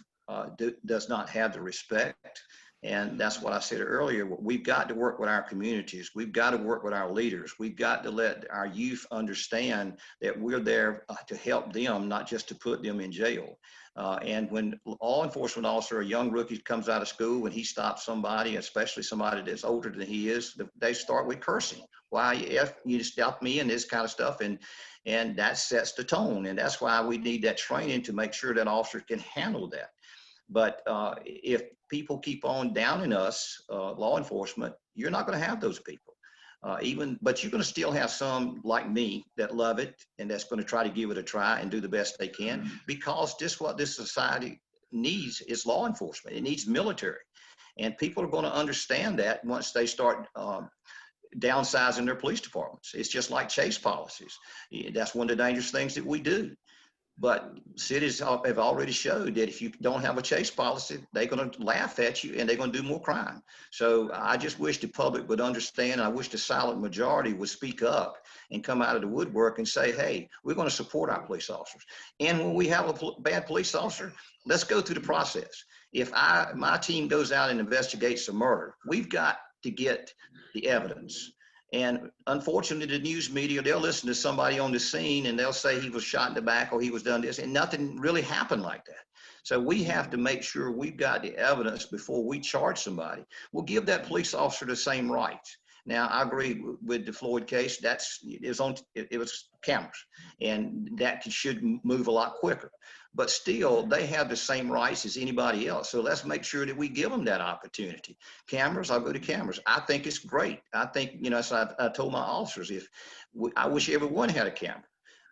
does not have the respect. And that's what I said earlier. We've got to work with our communities. We've got to work with our leaders. We've got to let our youth understand that we're there to help them, not just to put them in jail. And when law enforcement officer, a young rookie comes out of school, when he stops somebody, especially somebody that's older than he is, they start with cursing. Why, you stop me, and this kind of stuff. And that sets the tone. And that's why we need that training to make sure that officers can handle that. But if people keep on downing us, law enforcement, you're not going to have those people. But you're going to still have some like me that love it and that's going to try to give it a try and do the best they can, because just what this society needs is law enforcement. It needs military, and people are going to understand that once they start downsizing their police departments. It's just like chase policies. That's one of the dangerous things that we do. But cities have already showed that if you don't have a chase policy, they're going to laugh at you and they're going to do more crime. So I just wish the public would understand. I wish the silent majority would speak up and come out of the woodwork and say, hey, we're going to support our police officers. And when we have a bad police officer, let's go through the process. If my team goes out and investigates a murder, we've got to get the evidence. And unfortunately, the news media, they'll listen to somebody on the scene and they'll say he was shot in the back or he was done this, and nothing really happened like that. So we have to make sure we've got the evidence before we charge somebody. We'll give that police officer the same rights. Now, I agree with the Floyd case. It was cameras, and that should move a lot quicker. But still, they have the same rights as anybody else. So let's make sure that we give them that opportunity. Cameras, I'll go to cameras. I think it's great. I think, so I told my officers, I wish everyone had a camera,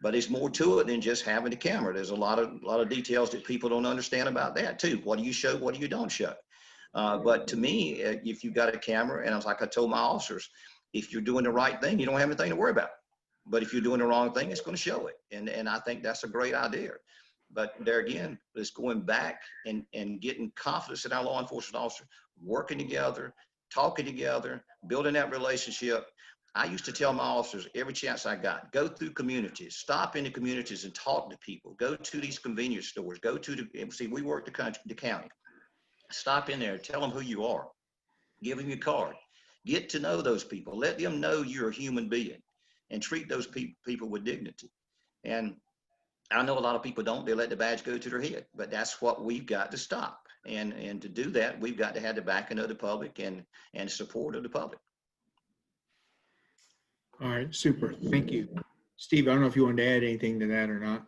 but there's more to it than just having a camera. There's a lot of details that people don't understand about that too. What do you show? What do you don't show? But to me, if you've got a camera, and I was like I told my officers, if you're doing the right thing, you don't have anything to worry about. But if you're doing the wrong thing, it's going to show it. And I think that's a great idea. But there again, it's going back and getting confidence in our law enforcement officers, working together, talking together, building that relationship. I used to tell my officers every chance I got, go through communities, stop in the communities and talk to people, go to these convenience stores, we work the county. Stop in there, tell them who you are, give them your card, get to know those people, let them know you're a human being, and treat those people with dignity. And I know a lot of people don't, they let the badge go to their head, but that's what we've got to stop. And to do that, we've got to have the backing of the public and support of the public. All right, super. Thank you. Steve, I don't know if you wanted to add anything to that or not.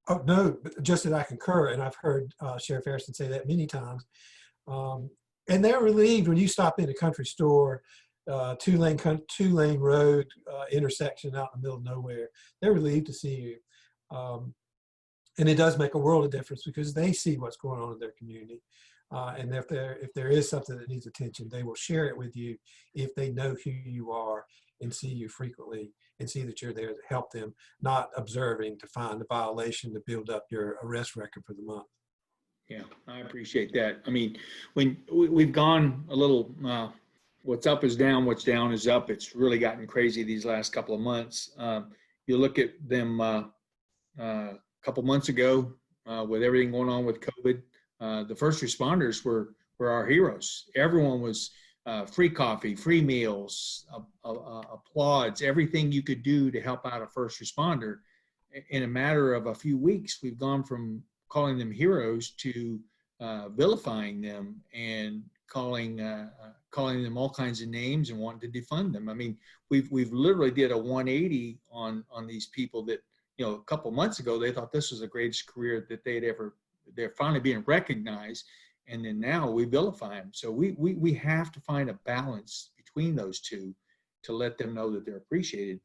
Oh, no, but just that I concur, and I've heard Sheriff Harrison say that many times. And they're relieved when you stop in a country store, two-lane road intersection out in the middle of nowhere. They're relieved to see you. And it does make a world of difference because they see what's going on in their community. And if there is something that needs attention, they will share it with you if they know who you are and see you frequently and see that you're there to help them, not observing to find the violation to build up your arrest record for the month. Yeah, I appreciate that. I mean, when we've gone a little, what's up is down, what's down is up. It's really gotten crazy these last couple of months. You look at them a couple months ago with everything going on with COVID, the first responders were our heroes. Everyone was free coffee, free meals, applauds, everything you could do to help out a first responder. In a matter of a few weeks, we've gone from calling them heroes to vilifying them and calling them all kinds of names and wanting to defund them. I mean, we've literally did a 180 on these people that, a couple months ago, they thought this was the greatest career that they're finally being recognized. And then now we vilify them. So we have to find a balance between those two to let them know that they're appreciated.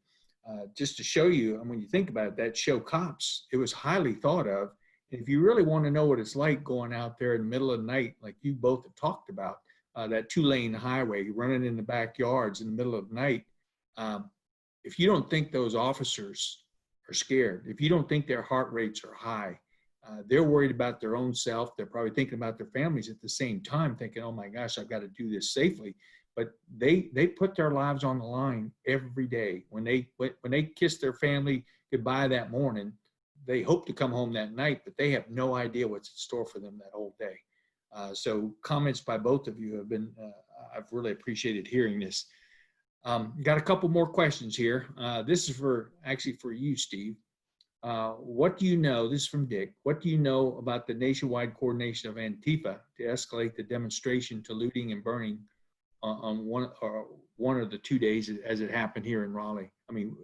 Just to show you, and when you think about it, that show Cops, it was highly thought of. And if you really want to know what it's like going out there in the middle of the night, like you both have talked about, that 2-lane highway, running in the backyards in the middle of the night, if you don't think those officers are scared, if you don't think their heart rates are high, they're worried about their own self. They're probably thinking about their families at the same time, thinking, oh my gosh, I've got to do this safely. But they put their lives on the line every day. When they kiss their family goodbye that morning, they hope to come home that night, but they have no idea what's in store for them that whole day. So comments by both of you have been, I've really appreciated hearing this. Got a couple more questions here. This is actually for you, Steve. What do you know, this is from Dick, what do you know about the nationwide coordination of Antifa to escalate the demonstration to looting and burning on one of the 2 days as it happened here in Raleigh? I mean,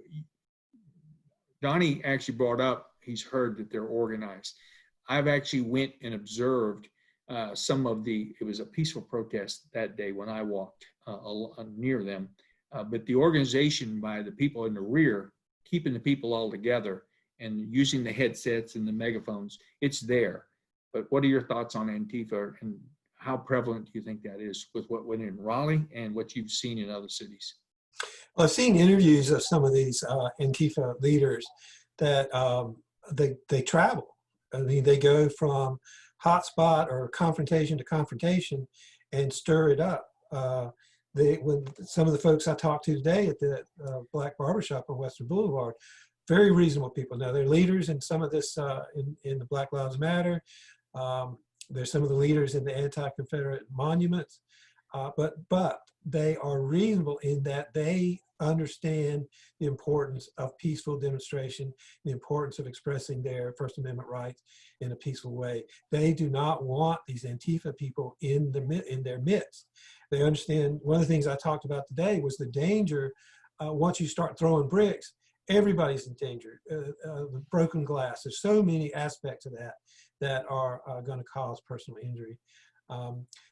Donnie actually brought up, he's heard that they're organized. I've actually went and observed it was a peaceful protest that day when I walked. near them. But the organization by the people in the rear, keeping the people all together and using the headsets and the megaphones, it's there. But what are your thoughts on Antifa, and how prevalent do you think that is with what went in Raleigh and what you've seen in other cities? Well, I've seen interviews of some of these Antifa leaders that they travel. I mean, they go from hotspot or confrontation to confrontation and stir it up. When some of the folks I talked to today at the Black Barbershop on Western Boulevard, very reasonable people. Now, they're leaders in some of this, in the Black Lives Matter. There's some of the leaders in the anti-Confederate monuments, but they are reasonable in that they understand the importance of peaceful demonstration, the importance of expressing their First Amendment rights in a peaceful way. They do not want these Antifa people in their midst. They understand. One of the things I talked about today was the danger. Once you start throwing bricks, everybody's in danger. The broken glass. There's so many aspects of that are going to cause personal injury.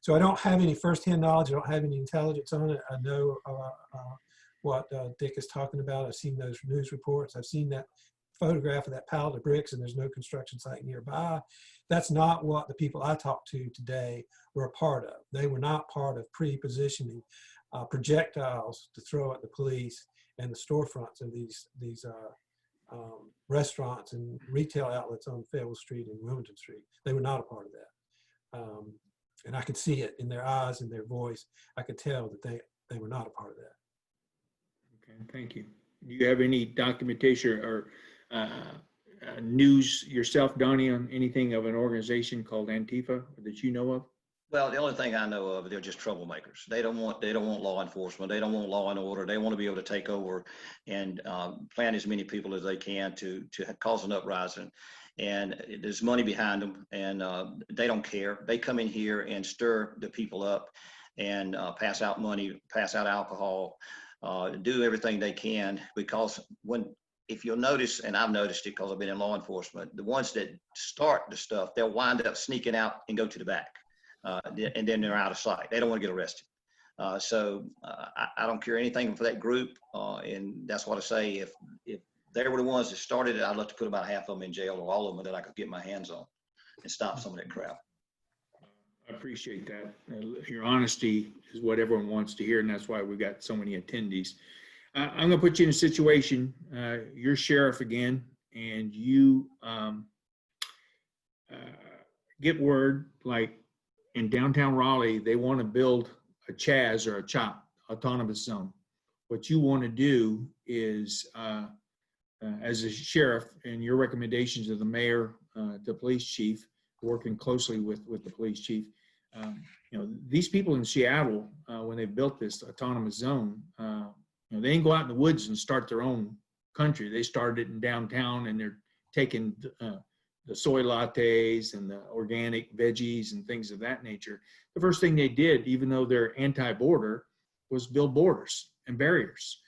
So I don't have any firsthand knowledge. I don't have any intelligence on it. I know what Dick is talking about. I've seen those news reports. I've seen that photograph of that pile of bricks, and there's no construction site nearby. That's not what the people I talked to today were a part of. They were not part of pre-positioning projectiles to throw at the police and the storefronts of these restaurants and retail outlets on Fayetteville Street and Wilmington Street. They were not a part of that. And I could see it in their eyes and their voice. I could tell that they were not a part of that. Okay, thank you. Do you have any documentation or news yourself, Donnie, on anything of an organization called Antifa that you know of? Well, the only thing I know of, they're just troublemakers. They don't want law enforcement. They don't want law and order. They want to be able to take over and plant as many people as they can to cause an uprising. And there's money behind them, and they don't care. They come in here and stir the people up and pass out money, pass out alcohol, do everything they can, because if you'll notice, and I've noticed it because I've been in law enforcement, the ones that start the stuff, they'll wind up sneaking out and go to the back. And then they're out of sight. They don't want to get arrested. So I don't care anything for that group. And that's what I say. If they were the ones that started it, I'd love to put about half of them in jail, or all of them that I could get my hands on and stop some of that crap. I appreciate that. Your honesty is what everyone wants to hear, and that's why we've got so many attendees. I'm going to put you in a situation. You're sheriff again, and you get word, like in downtown Raleigh, they want to build a CHAZ or a CHOP, autonomous zone. What you want to do is, as a sheriff, and your recommendations of the mayor, the police chief, working closely with the police chief, these people in Seattle, when they built this autonomous zone, they didn't go out in the woods and start their own country. They started it in downtown, and they're taking the soy lattes and the organic veggies and things of that nature. The first thing they did, even though they're anti-border, was build borders and barriers.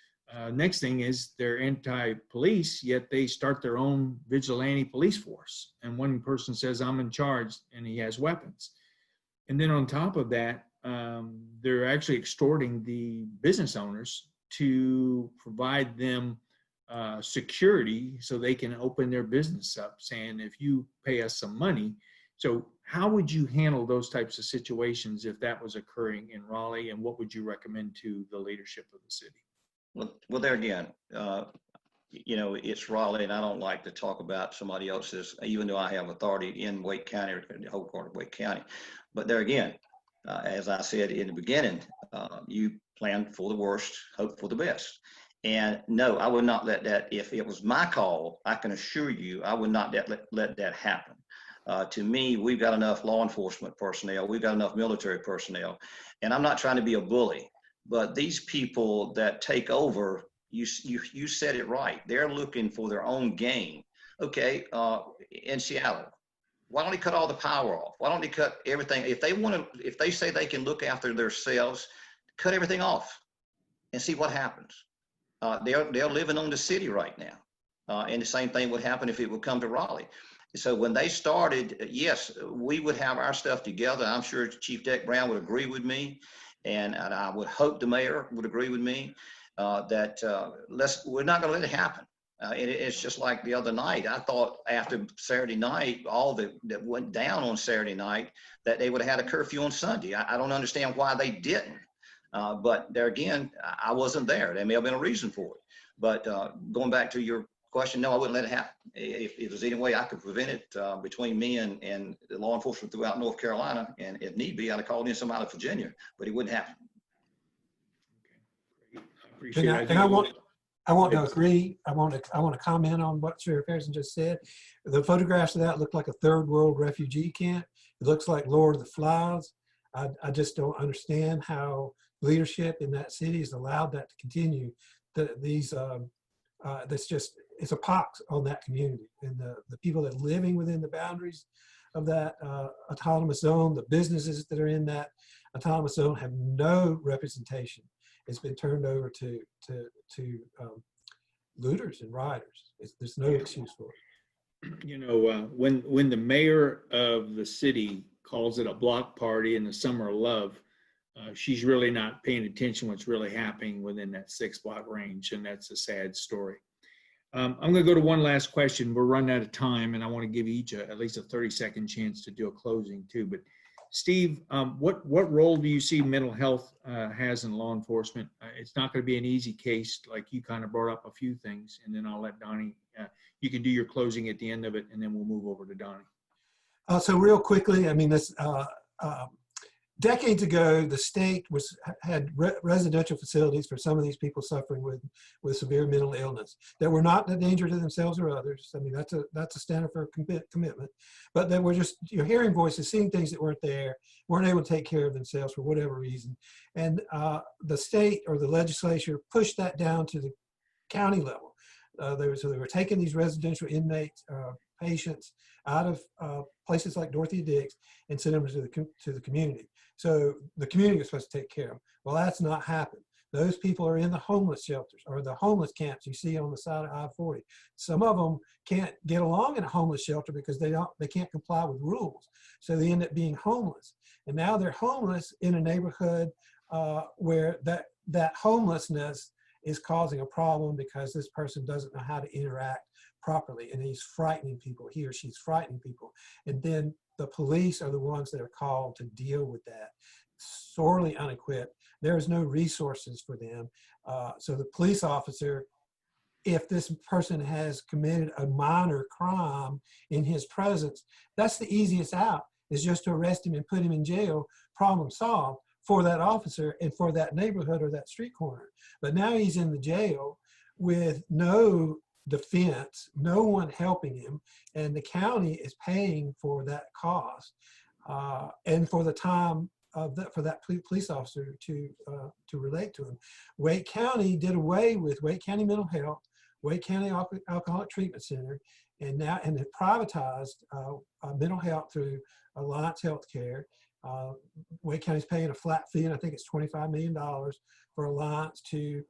Next thing is they're anti-police, yet they start their own vigilante police force. And one person says, I'm in charge, and he has weapons. And then on top of that, they're actually extorting the business owners to provide them security so they can open their business up, saying, if you pay us some money. So how would you handle those types of situations if that was occurring in Raleigh, and what would you recommend to the leadership of the city? Well, there again, it's Raleigh, and I don't like to talk about somebody else's, even though I have authority in Wake County, or the whole part of Wake County. But there again, as I said in the beginning, you plan for the worst, hope for the best. And no, I would not let that, if it was my call, I can assure you, I would not let that happen. To me, we've got enough law enforcement personnel, we've got enough military personnel, and I'm not trying to be a bully, but these people that take over, you said it right, they're looking for their own gain. Okay, in Seattle, why don't they cut all the power off? Why don't they cut everything? If they say they can look after themselves, cut everything off and see what happens. They're living on the city right now. And the same thing would happen if it would come to Raleigh. So when they started, yes, we would have our stuff together. I'm sure Chief Deck Brown would agree with me. and I would hope the mayor would agree with me that we're not going to let it happen. It's just like the other night. I thought after Saturday night, all that went down on Saturday night, that they would have had a curfew on Sunday. I don't understand why they didn't. But there again, I wasn't there. There may have been a reason for it. But going back to your question, no, I wouldn't let it happen. If there's any way I could prevent it between me and the law enforcement throughout North Carolina, and if need be, I'd have called in somebody out of Virginia, but it wouldn't happen. Okay. I appreciate it. I want to agree. I want to comment on what Sheriff Harrison just said. The photographs of that look like a third world refugee camp. It looks like Lord of the Flies. I just don't understand how leadership in that city has allowed that to continue. It's a pox on that community, and the people that are living within the boundaries of that autonomous zone, the businesses that are in that autonomous zone have no representation. It's been turned over to looters and rioters. There's no excuse for it. You know, when the mayor of the city calls it a block party in the summer of love, she's really not paying attention to what's really happening within that 6-block range, and that's a sad story. I'm going to go to one last question. We're running out of time, and I want to give each at least a 30-second chance to do a closing too. But Steve, what role do you see mental health has in law enforcement? It's not going to be an easy case, like you kind of brought up a few things, and then I'll let Donnie, you can do your closing at the end of it, and then we'll move over to Donnie. So real quickly, I mean, decades ago, the state had residential facilities for some of these people suffering with severe mental illness that were not a danger to themselves or others. I mean, that's a standard for commitment, but they were just, you're hearing voices, seeing things that weren't there, weren't able to take care of themselves for whatever reason. And the state or the legislature pushed that down to the county level. They were taking these residential inmates, patients out of places like Dorothea Dix and sending them to the community. So the community was supposed to take care of them. Well, that's not happened. Those people are in the homeless shelters or the homeless camps you see on the side of I-40. Some of them can't get along in a homeless shelter because they can't comply with rules. So they end up being homeless. And now they're homeless in a neighborhood where that homelessness is causing a problem because this person doesn't know how to interact properly, and he's frightening people. He or she's frightening people, and then the police are the ones that are called to deal with that. Sorely unequipped. There's no resources for them. So the police officer, if this person has committed a minor crime in his presence, that's the easiest out, is just to arrest him and put him in jail. Problem solved for that officer and for that neighborhood or that street corner. But now he's in the jail with no defense, no one helping him, and the county is paying for that cost and for the time for that police officer to relate to him. Wake County did away with Wake County Mental Health, Wake County Alcoholic Treatment Center, and it privatized mental health through Alliance Healthcare. Wake County's paying a flat fee, and I think it's $25 million for Alliance to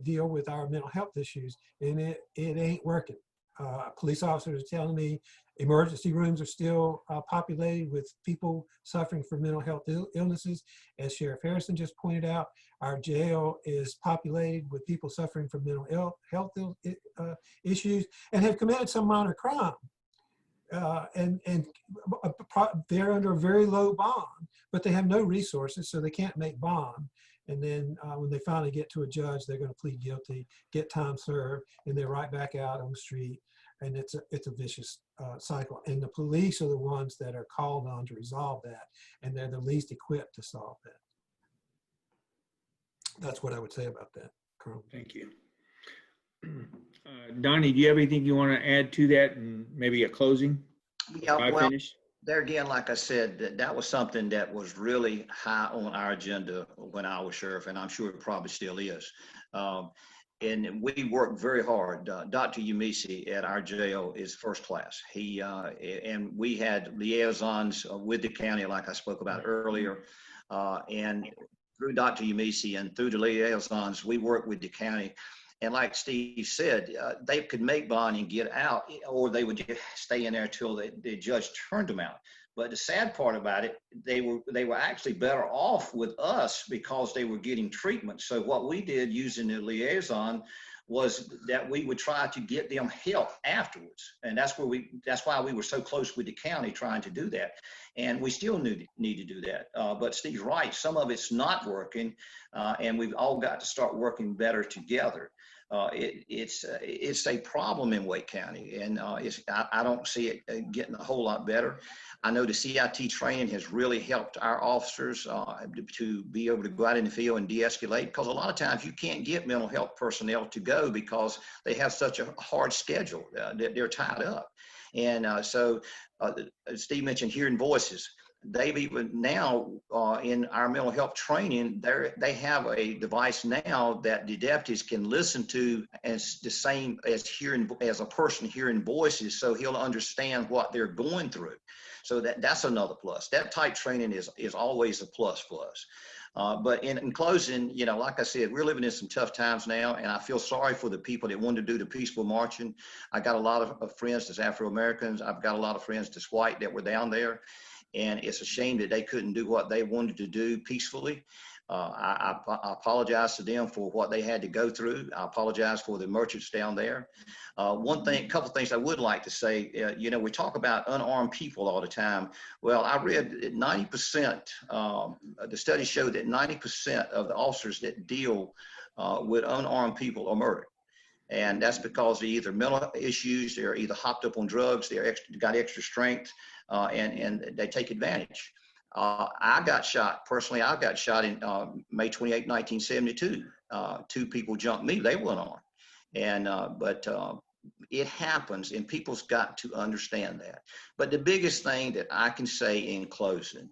deal with our mental health issues, and it ain't working. Police officers are telling me emergency rooms are still populated with people suffering from mental health illnesses. As Sheriff Harrison just pointed out, our jail is populated with people suffering from mental health issues and have committed some minor crime. And they're under a very low bond, but they have no resources, so they can't make bond. And then when they finally get to a judge, they're going to plead guilty, get time served, and they're right back out on the street. And it's a vicious cycle. And the police are the ones that are called on to resolve that, and they're the least equipped to solve that. That's what I would say about that, Colonel. Thank you. Donnie, do you have anything you want to add to that, and maybe a closing? Yeah, well, there again, like I said, that was something that was really high on our agenda when I was sheriff, and I'm sure it probably still is. And we worked very hard. Dr. Umisi at our jail is first class. And we had liaisons with the county, like I spoke about earlier. And through Dr. Umisi and through the liaisons, we worked with the county. And like Steve said, they could make bond and get out, or they would just stay in there until the judge turned them out. But the sad part about it, they were actually better off with us because they were getting treatment. So what we did using the liaison was that we would try to get them help afterwards. And that's why we were so close with the county trying to do that. And we still need to do that. But Steve's right, some of it's not working, and we've all got to start working better together. It's a problem in Wake County, and I don't see it getting a whole lot better. I know the CIT training has really helped our officers to be able to go out in the field and de-escalate, because a lot of times you can't get mental health personnel to go because they have such a hard schedule. They're tied up. And so Steve mentioned hearing voices. They've even now in our mental health training, they have a device now that the deputies can listen to as the same as a person hearing voices, so he'll understand what they're going through. So that's another plus. That type training is always a plus for us. But in closing, like I said, we're living in some tough times now, and I feel sorry for the people that wanted to do the peaceful marching. I got a lot of friends that's Afro-Americans. I've got a lot of friends that's white that were down there. And it's a shame that they couldn't do what they wanted to do peacefully. I apologize to them for what they had to go through. I apologize for the merchants down there. Couple things I would like to say, we talk about unarmed people all the time. Well, I read that 90%, the studies show that 90% of the officers that deal with unarmed people are murdered. And that's because they're either mental issues, they're either hopped up on drugs, they're got extra strength, and they take advantage. I got shot in May 28, 1972. Two people jumped me, they went on. And, but it happens, and people's got to understand that. But the biggest thing that I can say in closing,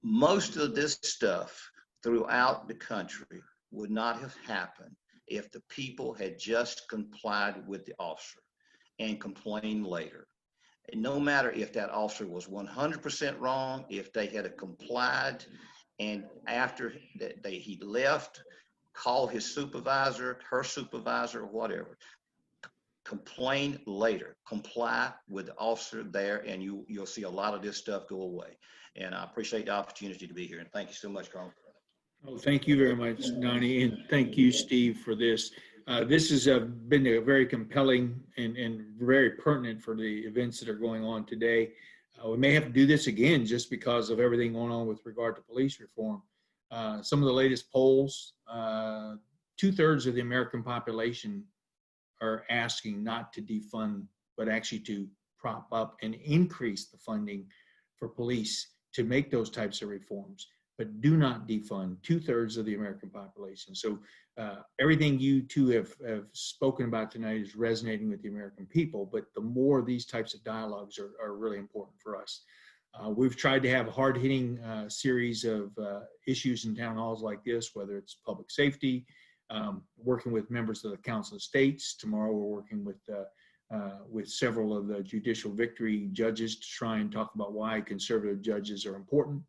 most of this stuff throughout the country would not have happened if the people had just complied with the officer and complained later. And no matter if that officer was 100% wrong, if they had complied, and after he left, call his supervisor, her supervisor, or whatever, complain later, comply with the officer there, and you'll see a lot of this stuff go away. And I appreciate the opportunity to be here, and thank you so much, Carl. Oh, thank you very much, Donnie, and thank you, Steve, for this. This has been a very compelling and very pertinent for the events that are going on today. We may have to do this again just because of everything going on with regard to police reform. Some of the latest polls, 2/3 of the American population are asking not to defund, but actually to prop up and increase the funding for police to make those types of reforms, but do not defund. 2/3 of the American population. So everything you two have spoken about tonight is resonating with the American people, but the more these types of dialogues are really important for us. We've tried to have a hard-hitting series of issues in town halls like this, whether it's public safety, working with members of the Council of States. Tomorrow we're working with several of the judicial victory judges to try and talk about why conservative judges are important.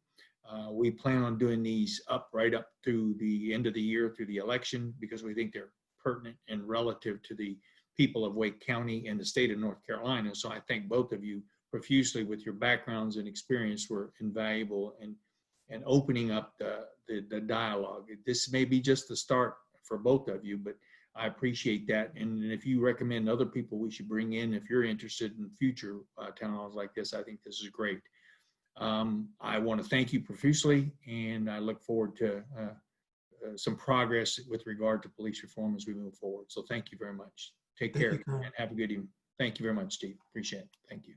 We plan on doing these right up to the end of the year, through the election, because we think they're pertinent and relative to the people of Wake County and the state of North Carolina. So I thank both of you profusely with your backgrounds and experience were invaluable and opening up the dialogue. This may be just the start for both of you, but I appreciate that. And if you recommend other people we should bring in, if you're interested in future town halls like this, I think this is great. I want to thank you profusely, and I look forward to some progress with regard to police reform as we move forward. So thank you very much. Take care and have a good evening. Thank you very much, Steve. Appreciate it. Thank you.